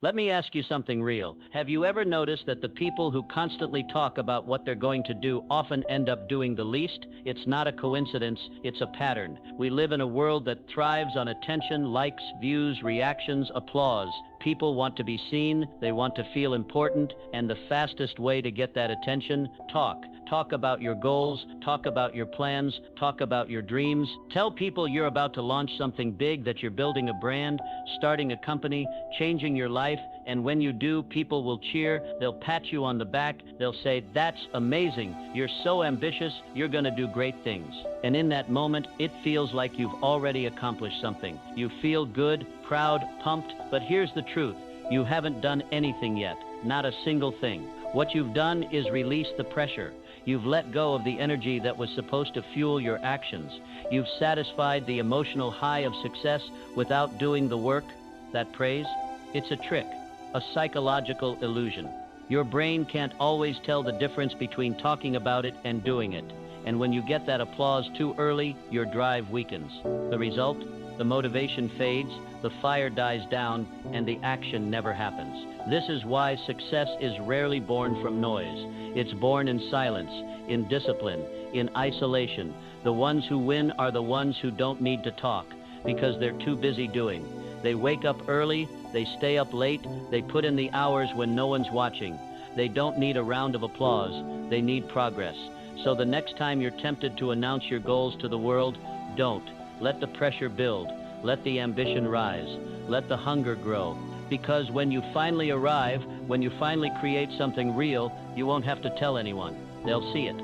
Let me ask you something real. Have you ever noticed that the people who constantly talk about what they're going to do often end up doing the least? It's not a coincidence, it's a pattern. We live in a world that thrives on attention, likes, views, reactions, applause. People want to be seen, they want to feel important, and the fastest way to get that attention, talk. Talk about your goals, talk about your plans, talk about your dreams. Tell people you're about to launch something big, that you're building a brand, starting a company, changing your life, and when you do, people will cheer, they'll pat you on the back, they'll say, "That's amazing, you're so ambitious, you're gonna do great things." And in that moment, it feels like you've already accomplished something. You feel good, proud, pumped, but here's the truth. You haven't done anything yet, not a single thing. What you've done is release the pressure. You've let go of the energy that was supposed to fuel your actions. You've satisfied the emotional high of success without doing the work. That praise? It's a trick, a psychological illusion. Your brain can't always tell the difference between talking about it and doing it. And when you get that applause too early, your drive weakens. The result? The motivation fades, the fire dies down, and the action never happens. This is why success is rarely born from noise. It's born in silence, in discipline, in isolation. The ones who win are the ones who don't need to talk, because they're too busy doing. They wake up early, they stay up late, they put in the hours when no one's watching. They don't need a round of applause, they need progress. So the next time you're tempted to announce your goals to the world, don't. Let the pressure build. Let the ambition rise. Let the hunger grow. Because when you finally arrive, when you finally create something real, you won't have to tell anyone. They'll see it.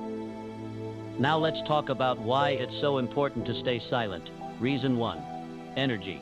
Now let's talk about why it's so important to stay silent. Reason 1, energy.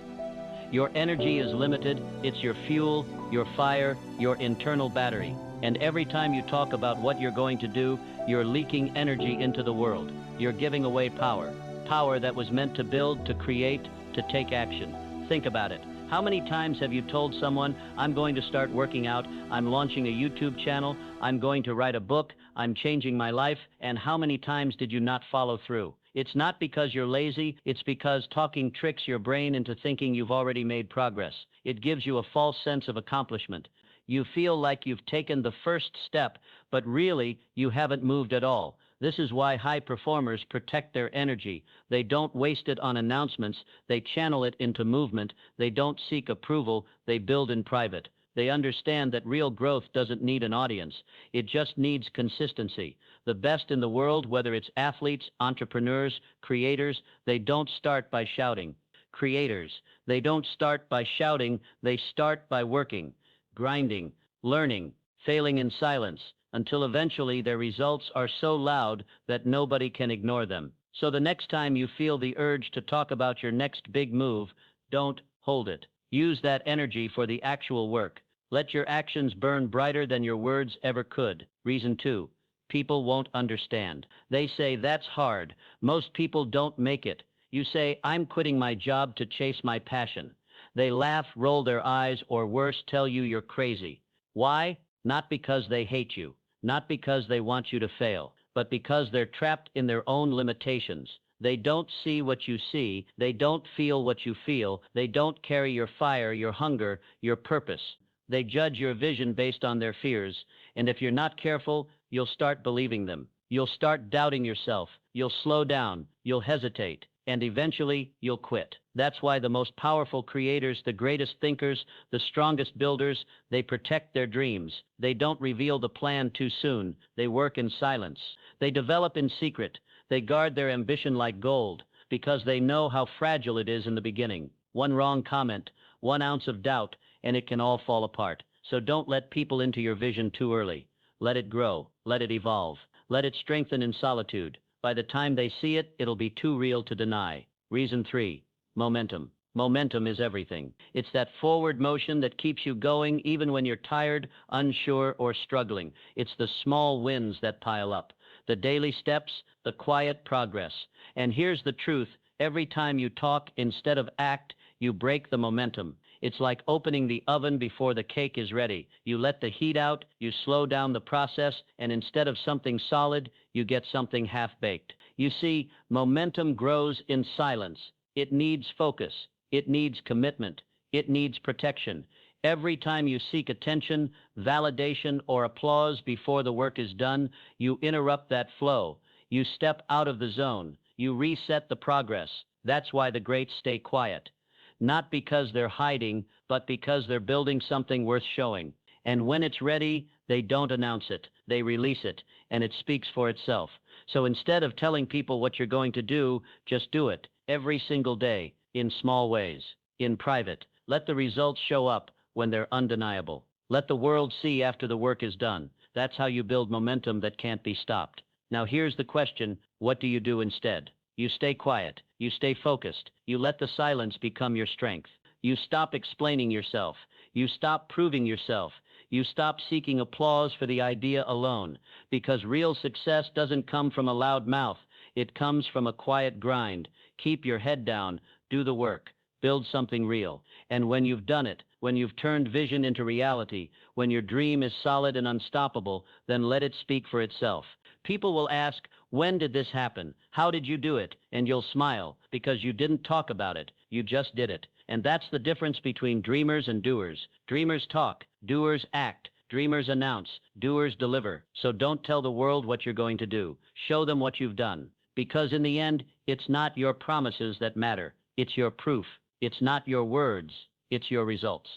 Your energy is limited. It's your fuel, your fire, your internal battery. And every time you talk about what you're going to do, you're leaking energy into the world. You're giving away power. Power that was meant to build, to create, to take action. Think about it. How many times have you told someone, "I'm going to start working out, I'm launching a YouTube channel, I'm going to write a book, I'm changing my life," and how many times did you not follow through? It's not because you're lazy, it's because talking tricks your brain into thinking you've already made progress. It gives you a false sense of accomplishment. You feel like you've taken the first step, but really, you haven't moved at all. This is why high performers protect their energy. They don't waste it on announcements, they channel it into movement. They don't seek approval, they build in private. They understand that real growth doesn't need an audience. It just needs consistency. The best in the world, whether it's athletes, entrepreneurs, creators, they don't start by shouting. Creators, they don't start by shouting, they start by working, grinding, learning, failing in silence, until eventually their results are so loud that nobody can ignore them. So the next time you feel the urge to talk about your next big move, don't hold it. Use that energy for the actual work. Let your actions burn brighter than your words ever could. Reason 2, people won't understand. They say, "That's hard. Most people don't make it." You say, "I'm quitting my job to chase my passion." They laugh, roll their eyes, or worse, tell you you're crazy. Why? Not because they hate you. Not because they want you to fail, but because they're trapped in their own limitations. They don't see what you see, they don't feel what you feel, they don't carry your fire, your hunger, your purpose. They judge your vision based on their fears, and if you're not careful, you'll start believing them. You'll start doubting yourself, you'll slow down, you'll hesitate, and eventually you'll quit. That's why the most powerful creators, the greatest thinkers, the strongest builders, they protect their dreams. They don't reveal the plan too soon. They work in silence. They develop in secret. They guard their ambition like gold, because they know how fragile it is in the beginning. One wrong comment, 1 ounce of doubt, and it can all fall apart. So don't let people into your vision too early. Let it grow. Let it evolve. Let it strengthen in solitude. By the time they see it, it'll be too real to deny. Reason 3, momentum. Momentum is everything. It's that forward motion that keeps you going even when you're tired, unsure, or struggling. It's the small wins that pile up, the daily steps, the quiet progress. And here's the truth. Every time you talk instead of act, you break the momentum. It's like opening the oven before the cake is ready. You let the heat out, you slow down the process, and instead of something solid, you get something half-baked. You see, momentum grows in silence. It needs focus. It needs commitment. It needs protection. Every time you seek attention, validation, or applause before the work is done, you interrupt that flow. You step out of the zone. You reset the progress. That's why the greats stay quiet. Not because they're hiding, but because they're building something worth showing. And when it's ready, they don't announce it. They release it, and it speaks for itself. So instead of telling people what you're going to do, just do it every single day, in small ways, in private. Let the results show up when they're undeniable. Let the world see after the work is done. That's how you build momentum that can't be stopped. Now here's the question, what do you do instead? You stay quiet. You stay focused. You let the silence become your strength. You stop explaining yourself. You stop proving yourself. You stop seeking applause for the idea alone, because real success doesn't come from a loud mouth. It comes from a quiet grind. Keep your head down. Do the work. Build something real. And when you've done it, when you've turned vision into reality, when your dream is solid and unstoppable, then let it speak for itself. People will ask, when did this happen? How did you do it? And you'll smile, because you didn't talk about it. You just did it. And that's the difference between dreamers and doers. Dreamers talk, doers act. Dreamers announce, doers deliver. So don't tell the world what you're going to do. Show them what you've done. Because in the end, it's not your promises that matter. It's your proof. It's not your words. It's your results.